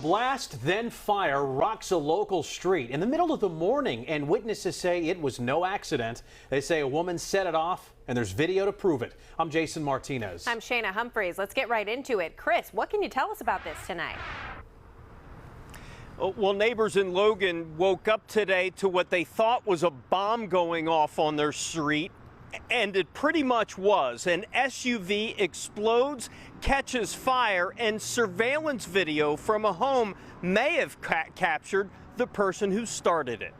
blast, then fire rocks a local street in the middle of the morning, and witnesses say it was no accident. They say a woman set it off, and there's video to prove it. I'm Jason Martinez. I'm Shayna Humphreys. Let's get right into it. Chris, what can you tell us about this tonight? Well, neighbors in Logan woke up today to what they thought was a bomb going off on their street, and it pretty much was. An SUV explodes, catches fire, and surveillance video from a home may have captured the person who started it.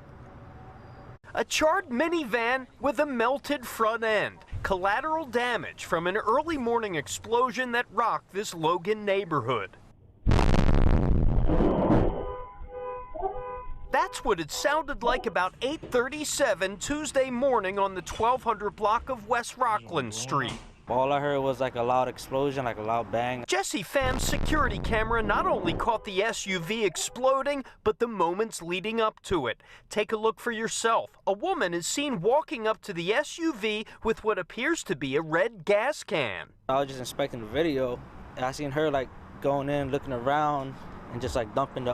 A charred minivan with a melted front end. Collateral damage from an early morning explosion that rocked this Logan neighborhood. That's what it sounded like about 8:37 Tuesday morning on the 1200 block of West Rockland Street. All I heard was like a loud explosion, like a loud bang. Jesse Pham's security camera not only caught the SUV exploding, but the moments leading up to it. Take a look for yourself. A woman is seen walking up to the SUV with what appears to be a red gas can. I was just inspecting the video, and I seen her like going in, looking around, and just like dumping the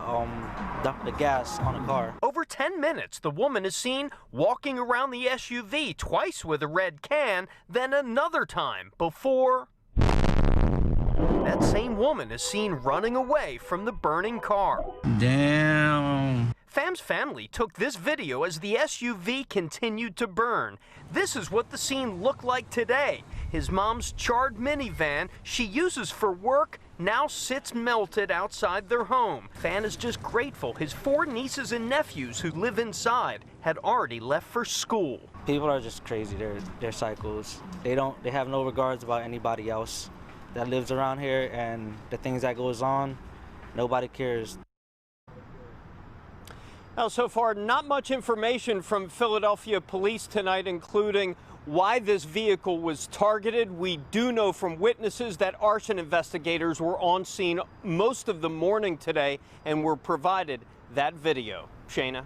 gas on the car. Over 10 minutes, the woman is seen walking around the SUV, twice with a red can, then another time before that same woman is seen running away from the burning car. Damn. Pham's family took this video as the SUV continued to burn. This is what the scene looked like today. His mom's charred minivan she uses for work now sits melted outside their home. Pham is just grateful his 4 nieces and nephews who live inside had already left for school. People are just crazy. They're psychos. They have no regards about anybody else that lives around here, and the things that goes on, nobody cares. Now, so far, not much information from Philadelphia police tonight, including why this vehicle was targeted. We do know from witnesses that arson investigators were on scene most of the morning today and were provided that video. Shayna.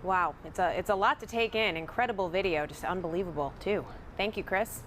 Wow, it's a lot to take in. Incredible video, just unbelievable too. Thank you, Chris.